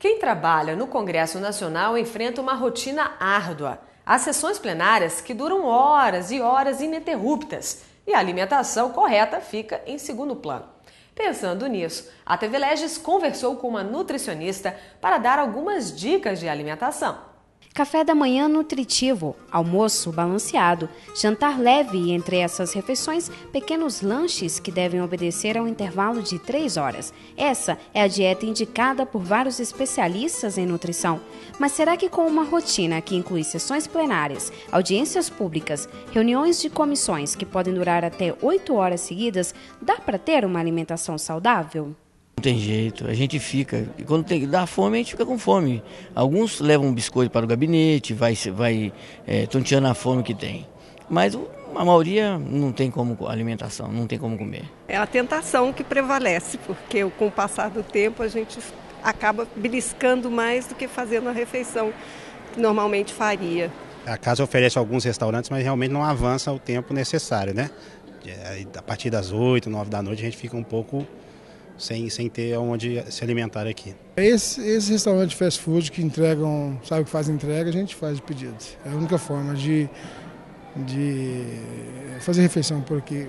Quem trabalha no Congresso Nacional enfrenta uma rotina árdua. Há sessões plenárias que duram horas e horas ininterruptas e a alimentação correta fica em segundo plano. Pensando nisso, a TV Leges conversou com uma nutricionista para dar algumas dicas de alimentação. Café da manhã nutritivo, almoço balanceado, jantar leve e entre essas refeições, pequenos lanches que devem obedecer ao intervalo de 3 horas. Essa é a dieta indicada por vários especialistas em nutrição. Mas será que com uma rotina que inclui sessões plenárias, audiências públicas, reuniões de comissões que podem durar até 8 horas seguidas, dá para ter uma alimentação saudável? Não tem jeito, a gente fica, e quando dá fome, a gente fica com fome. Alguns levam um biscoito para o gabinete, vai tonteando a fome que tem. Mas a maioria não tem como alimentação, não tem como comer. É a tentação que prevalece, porque com o passar do tempo a gente acaba beliscando mais do que fazendo a refeição que normalmente faria. A casa oferece alguns restaurantes, mas realmente não avança o tempo necessário, né? A partir das 8, 9 da noite a gente fica um pouco sem ter onde se alimentar aqui. Esse restaurante de fast food que entregam, sabe que faz entrega, a gente faz o pedido. É a única forma de fazer refeição por aqui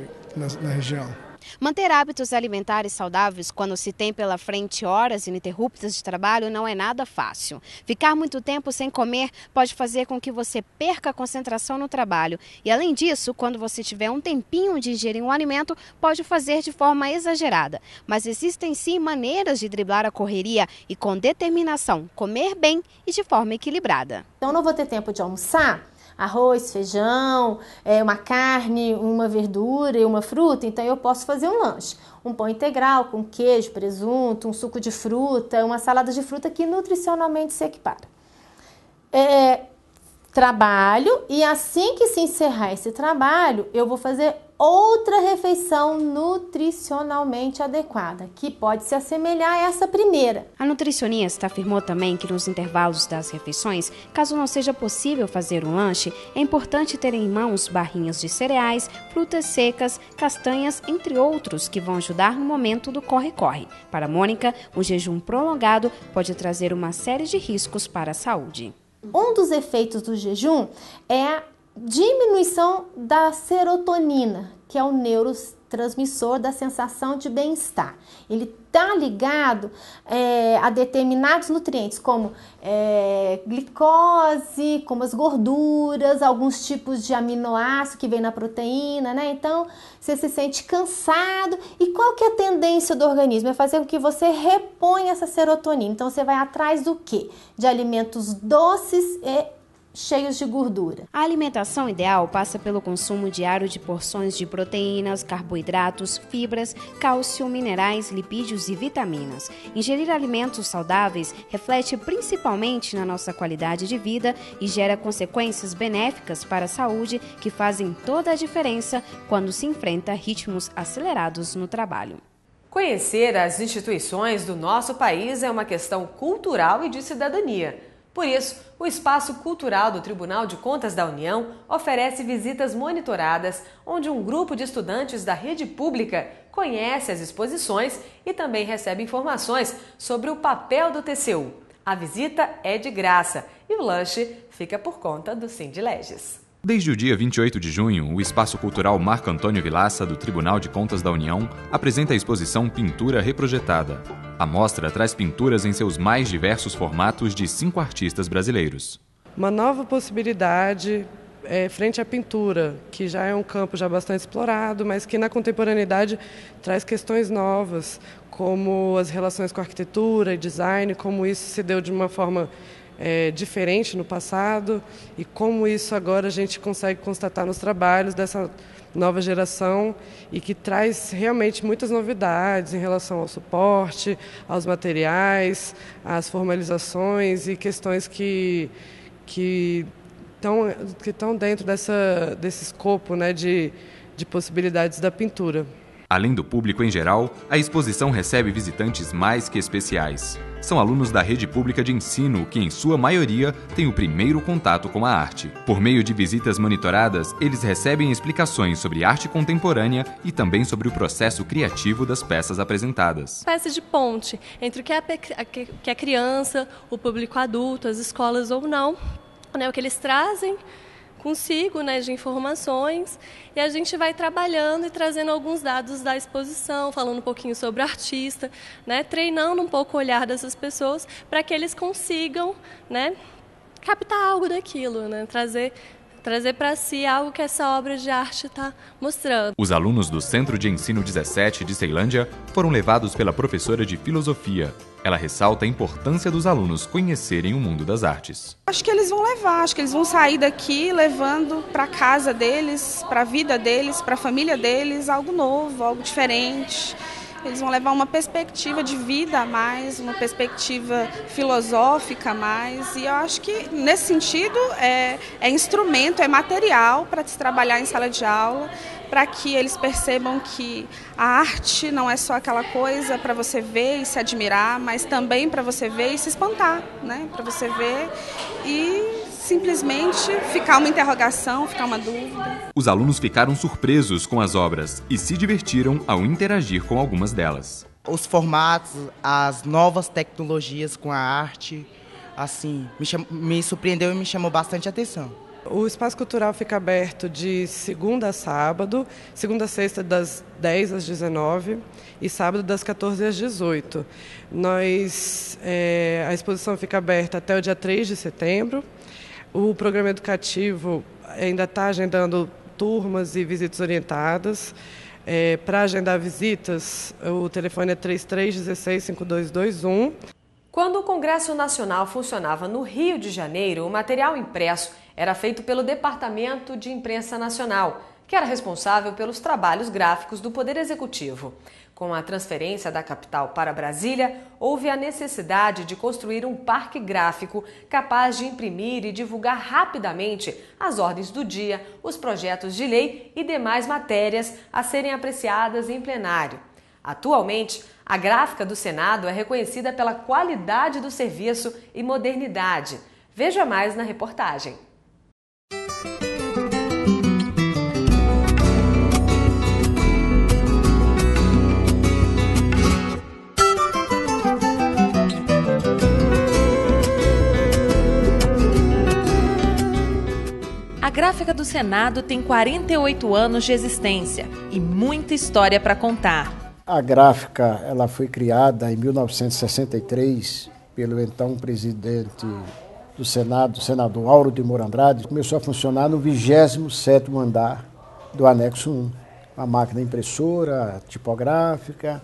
na região. Manter hábitos alimentares saudáveis quando se tem pela frente horas ininterruptas de trabalho não é nada fácil. Ficar muito tempo sem comer pode fazer com que você perca a concentração no trabalho. E além disso, quando você tiver um tempinho de ingerir um alimento, pode fazer de forma exagerada. Mas existem sim maneiras de driblar a correria e com determinação comer bem e de forma equilibrada. Então não vou ter tempo de almoçar arroz, feijão, uma carne, uma verdura e uma fruta, então eu posso fazer um lanche. Um pão integral com queijo, presunto, um suco de fruta, uma salada de fruta que nutricionalmente se equipara. Trabalho e assim que se encerrar esse trabalho, eu vou fazer outra refeição nutricionalmente adequada, que pode se assemelhar a essa primeira. A nutricionista afirmou também que nos intervalos das refeições, caso não seja possível fazer um lanche, é importante ter em mãos barrinhas de cereais, frutas secas, castanhas, entre outros, que vão ajudar no momento do corre-corre. Para Mônica, um jejum prolongado pode trazer uma série de riscos para a saúde. Um dos efeitos do jejum é a diminuição da serotonina, que é o neurotransmissor da sensação de bem-estar. Ele está ligado a determinados nutrientes, como glicose, como as gorduras, alguns tipos de aminoácido que vem na proteína, né? Então, você se sente cansado. E qual que é a tendência do organismo? É fazer com que você reponha essa serotonina. Então, você vai atrás do quê? De alimentos doces e cheios de gordura. A alimentação ideal passa pelo consumo diário de porções de proteínas, carboidratos, fibras, cálcio, minerais, lipídios e vitaminas. Ingerir alimentos saudáveis reflete principalmente na nossa qualidade de vida e gera consequências benéficas para a saúde que fazem toda a diferença quando se enfrenta ritmos acelerados no trabalho. Conhecer as instituições do nosso país é uma questão cultural e de cidadania. Por isso, o Espaço Cultural do Tribunal de Contas da União oferece visitas monitoradas, onde um grupo de estudantes da rede pública conhece as exposições e também recebe informações sobre o papel do TCU. A visita é de graça e o lanche fica por conta do Sindileges. Desde o dia 28 de junho, o Espaço Cultural Marco Antônio Vilaça, do Tribunal de Contas da União, apresenta a exposição Pintura Reprojetada. A mostra traz pinturas em seus mais diversos formatos de 5 artistas brasileiros. Uma nova possibilidade frente à pintura, que já é um campo já bastante explorado, mas que na contemporaneidade traz questões novas, como as relações com a arquitetura e design, como isso se deu de uma forma diferente no passado e como isso agora a gente consegue constatar nos trabalhos dessa nova geração e que traz realmente muitas novidades em relação ao suporte, aos materiais, às formalizações e questões que estão dentro desse escopo, né, de possibilidades da pintura. Além do público em geral, a exposição recebe visitantes mais que especiais. São alunos da rede pública de ensino que, em sua maioria, têm o primeiro contato com a arte. Por meio de visitas monitoradas, eles recebem explicações sobre arte contemporânea e também sobre o processo criativo das peças apresentadas. Peça de ponte entre o que é criança, o público adulto, as escolas ou não, né, o que eles trazem consigo, né, de informações, e a gente vai trabalhando e trazendo alguns dados da exposição, falando um pouquinho sobre o artista, né, treinando um pouco o olhar dessas pessoas para que eles consigam, né, captar algo daquilo, né, trazer para si algo que essa obra de arte está mostrando. Os alunos do Centro de Ensino 17 de Ceilândia foram levados pela professora de filosofia. Ela ressalta a importância dos alunos conhecerem o mundo das artes. Acho que eles vão levar, acho que eles vão sair daqui levando para a casa deles, para a vida deles, para a família deles, algo novo, algo diferente. Eles vão levar uma perspectiva de vida a mais, uma perspectiva filosófica a mais. E eu acho que, nesse sentido, é instrumento, é material para se trabalhar em sala de aula, para que eles percebam que a arte não é só aquela coisa para você ver e se admirar, mas também para você ver e se espantar, né? Para você ver e simplesmente ficar uma interrogação, ficar uma dúvida. Os alunos ficaram surpresos com as obras e se divertiram ao interagir com algumas delas. Os formatos, as novas tecnologias com a arte, assim, me surpreendeu e me chamou bastante atenção. O Espaço Cultural fica aberto de segunda a sábado, segunda a sexta das 10 às 19 e sábado das 14 às 18. A exposição fica aberta até o dia 3 de setembro. O programa educativo ainda está agendando turmas e visitas orientadas. Para agendar visitas, o telefone é 3316-5221. Quando o Congresso Nacional funcionava no Rio de Janeiro, o material impresso era feito pelo Departamento de Imprensa Nacional, que era responsável pelos trabalhos gráficos do Poder Executivo. Com a transferência da capital para Brasília, houve a necessidade de construir um parque gráfico capaz de imprimir e divulgar rapidamente as ordens do dia, os projetos de lei e demais matérias a serem apreciadas em plenário. Atualmente, a gráfica do Senado é reconhecida pela qualidade do serviço e modernidade. Veja mais na reportagem. A Gráfica do Senado tem 48 anos de existência e muita história para contar. A Gráfica ela foi criada em 1963 pelo então presidente do Senado, o senador Auro de Moura Andrade. Começou a funcionar no 27º andar do anexo 1. A máquina impressora, tipográfica.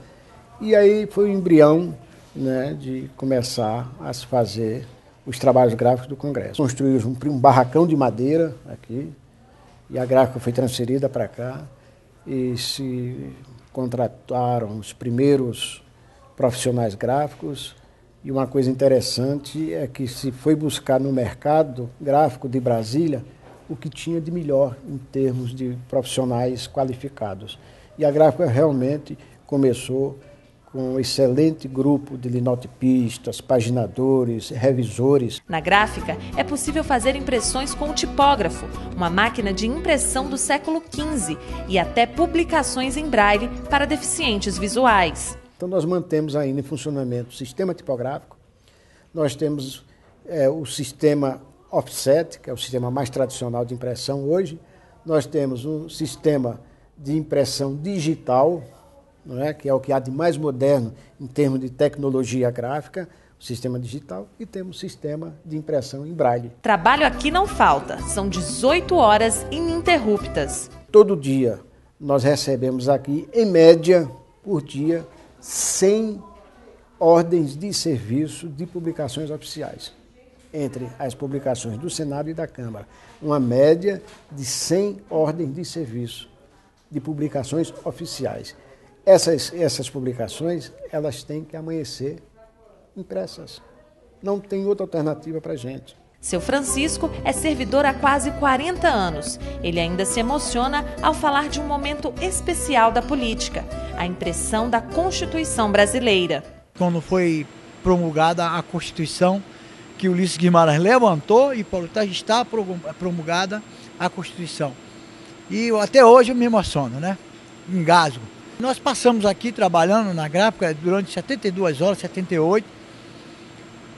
E aí foi o embrião, né, de começar a se fazer os trabalhos gráficos do Congresso. Construímos um barracão de madeira aqui, e a gráfica foi transferida para cá, e se contrataram os primeiros profissionais gráficos, e uma coisa interessante é que se foi buscar no mercado gráfico de Brasília o que tinha de melhor em termos de profissionais qualificados. E a gráfica realmente começou com um excelente grupo de linotipistas, paginadores, revisores. Na Gráfica, é possível fazer impressões com o tipógrafo, uma máquina de impressão do século XV, e até publicações em braille para deficientes visuais. Então nós mantemos ainda em funcionamento o sistema tipográfico, nós temos o sistema offset, que é o sistema mais tradicional de impressão hoje, nós temos um sistema de impressão digital, não é? Que é o que há de mais moderno em termos de tecnologia gráfica, o sistema digital, e temos o sistema de impressão em braille. Trabalho aqui não falta, são 18 horas ininterruptas. Todo dia nós recebemos aqui, em média, por dia, 100 ordens de serviço de publicações oficiais, entre as publicações do Senado e da Câmara. Uma média de 100 ordens de serviço de publicações oficiais. Essas publicações, elas têm que amanhecer impressas. Não tem outra alternativa para a gente. Seu Francisco é servidor há quase 40 anos. Ele ainda se emociona ao falar de um momento especial da política, a impressão da Constituição brasileira. Quando foi promulgada a Constituição, que o Ulisses Guimarães levantou e portanto está promulgada a Constituição. E até hoje eu me emociono, né? Engasgo. Nós passamos aqui trabalhando na gráfica durante 72 horas, 78,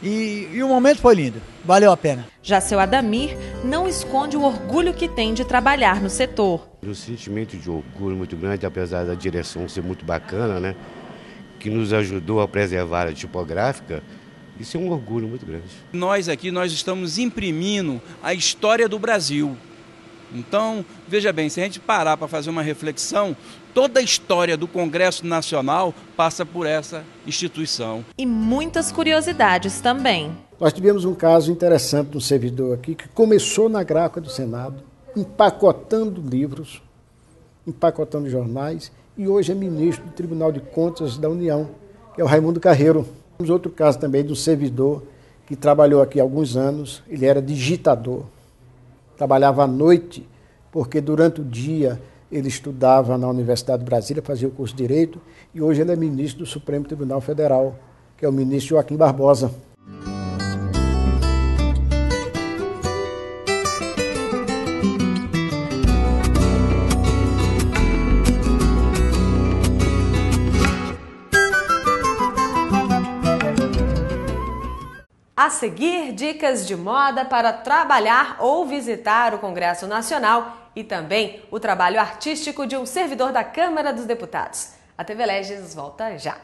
e o momento foi lindo, valeu a pena. Já seu Adamir não esconde o orgulho que tem de trabalhar no setor. Um sentimento de orgulho muito grande, apesar da direção ser muito bacana, né? Que nos ajudou a preservar a tipográfica, isso é um orgulho muito grande. Nós aqui, nós estamos imprimindo a história do Brasil. Então, veja bem, se a gente parar para fazer uma reflexão, toda a história do Congresso Nacional passa por essa instituição. E muitas curiosidades também. Nós tivemos um caso interessante de um servidor aqui que começou na gráfica do Senado, empacotando livros, empacotando jornais, e hoje é ministro do Tribunal de Contas da União, que é o Raimundo Carreiro. Temos outro caso também de um servidor que trabalhou aqui há alguns anos, ele era digitador. Trabalhava à noite, porque durante o dia ele estudava na Universidade de Brasília, fazia o curso de Direito, e hoje ele é ministro do Supremo Tribunal Federal, que é o ministro Joaquim Barbosa. A seguir, dicas de moda para trabalhar ou visitar o Congresso Nacional e também o trabalho artístico de um servidor da Câmara dos Deputados. A TV Leges volta já.